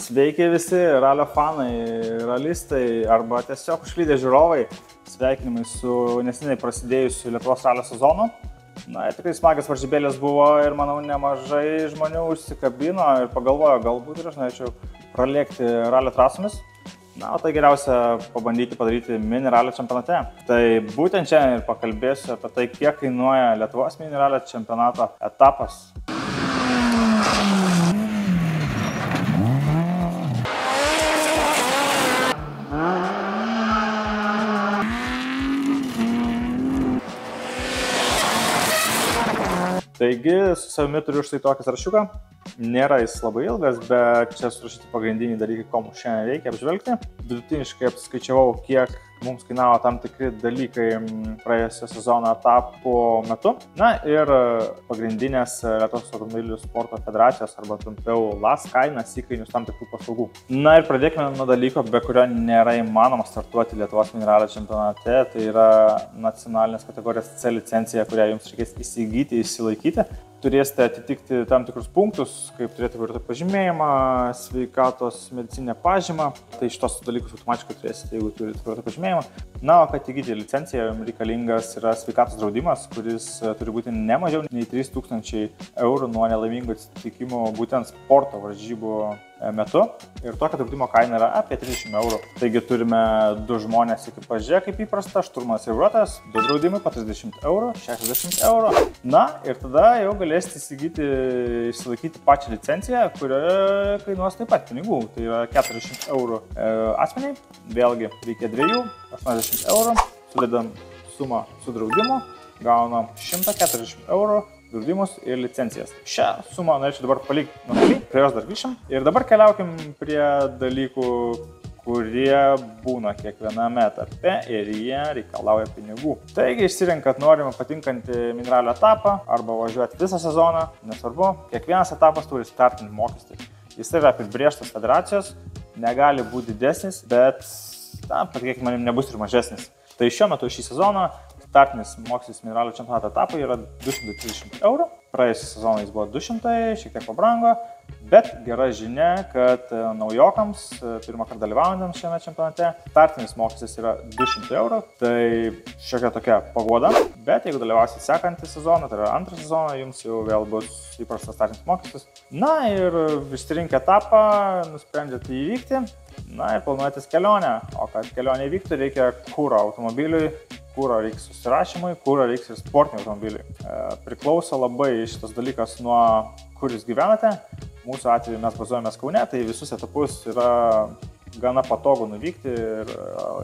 Sveiki visi ralio fanai, ralistai arba tiesiog užklydę žiūrovai. Sveikinimai su neseniai prasidėjusiu Lietuvos ralio sezonu. Na, tikrai smagios varžybėlės buvo ir manau nemažai žmonių užsikabino ir pagalvojo, galbūt ir aš norėčiau pralėkti ralio trasomis. Na, o tai geriausia pabandyti padaryti mini ralio čempionate. Tai būtent čia ir pakalbėsiu apie tai, kiek kainuoja Lietuvos mini ralio čempionato etapas. Taigi, su savimi turiu štai tokį sąrašiuką. Nėra jis labai ilgas, bet čia surašyti pagrindiniai dalykai, ko mums šiandien reikia apžvelgti. Vidutiniškai apskaičiavau, kiek mums kainavo tam tikri dalykai praėjusio sezono etapo metu. Na ir pagrindinės Lietuvos automobilių sporto federacijos arba trumpiau LAS kainas įkainius tam tikrų paslaugų. Na ir pradėkime nuo dalyko, be kurio nėra įmanoma startuoti Lietuvos mini ralio čempionate. Tai yra nacionalinės kategorijos C licencija, kurią jums reikės įsigyti, išsilaikyti. Turėsite atitikti tam tikrus punktus, kaip turėti vairuotojo pažymėjimą, sveikatos medicininę pažymą. Tai šitos dalykus automatiškai turėsite, jeigu turite vairuotojo pažymėjimą. Na, o kad įgyti licenciją, reikalingas yra sveikatos draudimas, kuris turi būti ne mažiau nei 3000 eurų nuo nelaimingų atsitikimų būtent sporto varžybų metu. Ir tokio draudimo kaina yra apie 30 eurų. Taigi turime 2 žmonės ekipaže, kaip įprasta, šturmanas ir vairuotojas, 2 draudimai po 30 eurų, 60 eurų. Na ir tada jau galėsite įsigyti, išsilaikyti pačią licenciją, kurioje kainuos taip pat pinigų. Tai yra 40 eurų asmeniai, vėlgi reikia 2, 80 eurų, sudedam sumą su draudimu, gaunam 140 eurų. Draudimus ir licencijas. Šią sumą norėčiau dabar palikti nuomonį, prie jos dar grįšim. Ir dabar keliaukim prie dalykų, kurie būna kiekviename etape ir jie reikalauja pinigų. Taigi išsirenkat norimą patinkantį mini ralio etapą arba važiuoti visą sezoną, nesvarbu. Kiekvienas etapas turi startinį mokestį. Jis yra apibrėžtas federacijos, negali būti didesnis, bet, patikėkime manim, nebus ir mažesnis. Tai šiuo metu šį sezoną startinis mokestis mini ralio čempionato etapui yra 230 eurų. Praėjusią sezoną jis buvo 200, šiek tiek pabrango, bet gera žinia, kad naujokams, pirmą kartą dalyvaujantiems šiame čempionate, startinis mokestis yra 200 eurų. Tai šiokia tokia paguoda, bet jeigu dalyvausite sekantį sezoną, tai yra antrą sezoną, jums jau vėl bus įprastas startinis mokestis. Na ir išsirinkę etapą, nusprendžiate įvykti, na ir planuojatės kelionę, o kad kelionė įvyktų, reikia kuro automobiliui. Kuro reiks susirašymui, kuro reiks ir sportiniai automobiliai. Priklauso labai šitas dalykas nuo kur jūs gyvenate. Mūsų atveju mes bazuojamės Kaune, tai visus etapus yra gana patogu nuvykti ir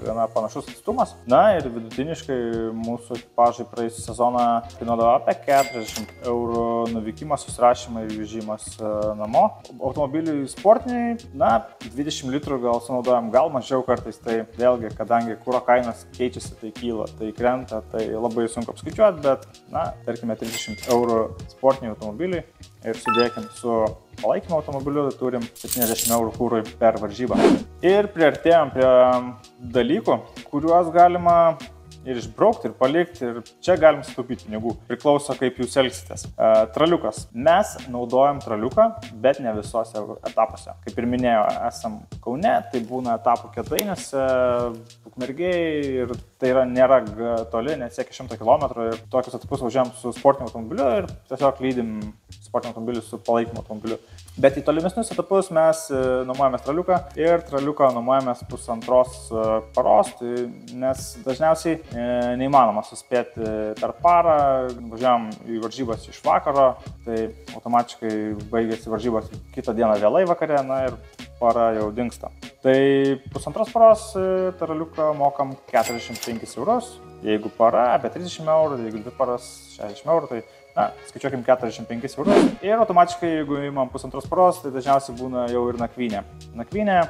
gana panašus atstumas. Na ir vidutiniškai mūsų ekipažai praėjusią sezoną kainuodavo apie 40 eurų nuvykimas, susirašymai ir grįžimas namo. Automobiliui sportiniai, 20 litrų gal sunaudojam, gal mažiau kartais, tai vėlgi, kadangi kuro kainos keičiasi, tai kyla, tai krenta, tai labai sunku apskaičiuoti, bet, tarkime, 30 eurų sportiniai automobiliai ir sudėkim su palaikymo automobiliu, turim 70 eurų kūrui per varžybą. Ir priartėjom prie dalykų, kuriuos galima ir išbraukti, ir palikti, ir čia galim sutaupyti pinigų. Priklauso, kaip jūs elgsitės. Traliukas. Mes naudojam traliuką, bet ne visose etapuose. Kaip ir minėjau, esam Kaune, tai būna etapų Kėdainiuose, Ukmergėj ir tai nėra toli, nesiekia 100 km ir tokius etapus važiuojam su sportiniu automobiliu ir tiesiog lydim sportinio automobiliu su palaikymo automobiliu. Bet į tolimesnius etapus mes nuomojamės traliuką ir traliuką nuomojamės pusantros paros, nes dažniausiai neįmanoma suspėti per parą, važiuojam į varžybas iš vakaro, tai automatiškai baigėsi varžybos kitą dieną vėlai vakare, ir para jau dingsta. Tai pusantros paros traliuką mokam 45 eurus, jeigu para apie 30 eurų, jeigu 2 paras 60 eurų, tai skaičiuokim 45 eurus. Ir automatiškai, jeigu įmam pusantros paros, tai dažniausiai būna jau ir nakvynė. Nakvynė,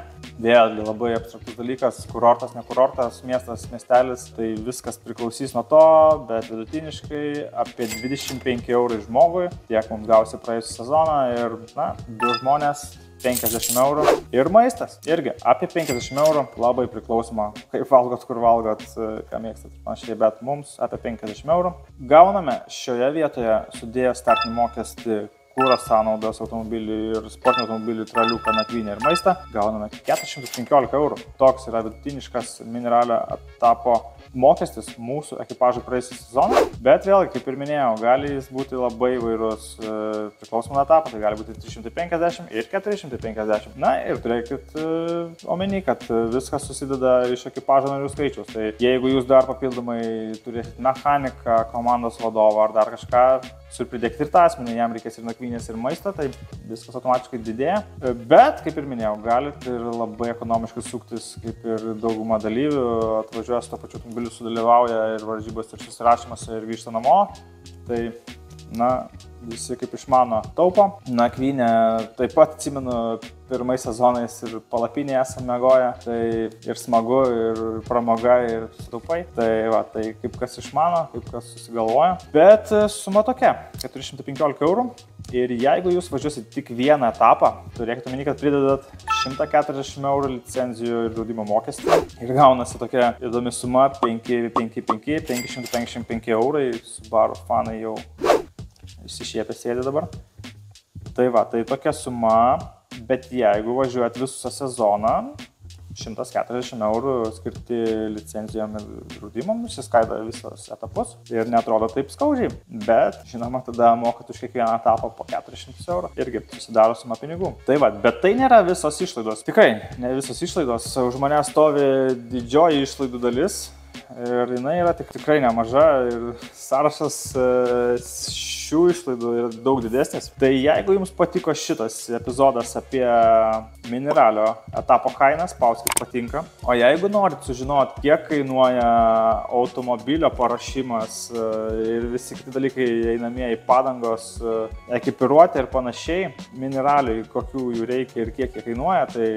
vėlgi labai abstraktus dalykas, kurortas, ne kurortas, miestas, miestelis, tai viskas priklausys nuo to, bet vidutiniškai apie 25 eurų žmogui, tiek mums gausi praėjusią sezoną ir, 2 žmonės 50 eurų. Ir maistas irgi apie 50 eurų, labai priklausoma, kaip valgot, kur valgot, ką mėgstat ir panašiai, bet mums apie 50 eurų. Gauname šioje vietoje sudėję startinį mokestį kūro sąnaudas automobiliui ir sportinio automobiliui, traliuką, nakvynę ir maistą, gauname 415 eurų. Toks yra vidutiniškas Mineralio etapo mokestis mūsų ekipažų praėjusią sezoną, bet vėlgi, kaip ir minėjau, gali jis būti labai įvairus priklausomai nuo etapo, tai gali būti 350 ir 450. Na ir turėkit omeny, kad viskas susideda iš ekipažo narių skaičiaus. Tai jeigu jūs dar papildomai turėsit mechaniką, komandos vadovą ar dar kažką, surpridėkti ir tą asmenį, jam reikės ir nakvynės ir maisto, tai viskas automatiškai didėja. Bet, kaip ir minėjau, galite ir labai ekonomiškai suktis, kaip ir dauguma dalyvių, atvažiuoja su to pačiu automobiliu, sudalyvauja ir varžybos, ir susirašymas, ir grįžta namo. Tai, na, visi kaip išmano taupo. Nakvynę taip pat atsimenu pirmais sezonais ir palapinėje esame miegoję. Tai ir smagu, ir pramoga, ir sutaupai. Tai va, tai kaip kas išmano, kaip kas susigalvoja. Bet suma tokia, 415 eurų. Ir jeigu jūs važiuosit tik vieną etapą, turėkite omeny, kad pridedat 140 eurų licenzijų ir draudimo mokestį. Ir gaunasi tokia įdomi suma 555 eurai. Subaru fanai jau išsišiepę sėdė dabar. Tai va, tai tokia suma, bet jeigu važiuojat visą sezoną, 140 eurų skirti licencijom ir draudimom, išsiskaida visos etapus ir netrodo taip skaudžiai, bet žinoma, tada mokat už kiekvieną etapą po 400 eurų, irgi susidaro suma pinigų. Tai va, bet tai nėra visos išlaidos. Tikrai, ne visos išlaidos, už mane stovi didžioji išlaidų dalis. Ir jinai yra tikrai nemaža ir sąrašas šių išlaidų yra daug didesnis. Tai jeigu jums patiko šitas epizodas apie Mineralio etapo kainas, spauskit patinka. O jeigu norit sužinoti, kiek kainuoja automobilio paruošimas ir visi kiti dalykai einamieji padangos, ekipiruotė ir panašiai, Mineraliui, kokių jų reikia ir kiek jie kainuoja, tai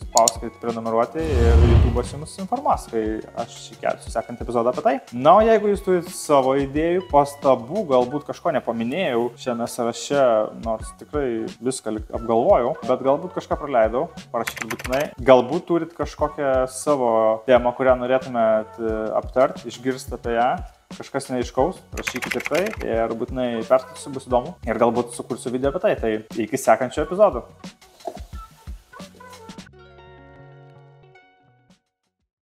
spauskit prenumeruoti ir YouTube'as jums informuos, kai aš įkelsiu sekantį epizodą apie tai. Na, o jeigu jūs turite savo idėjų, pastabų, galbūt kažko nepaminėjau šiame sąraše, nors tikrai viską apgalvojau, bet galbūt kažką praleidau, parašykit būtinai. Galbūt turit kažkokią savo temą, kurią norėtumėt aptart, išgirsti apie ją. Kažkas neaiškaus, rašykite tai ir būtinai perskaitysiu, bus įdomu ir galbūt sukursiu video apie tai. Tai iki sekančio epizodo.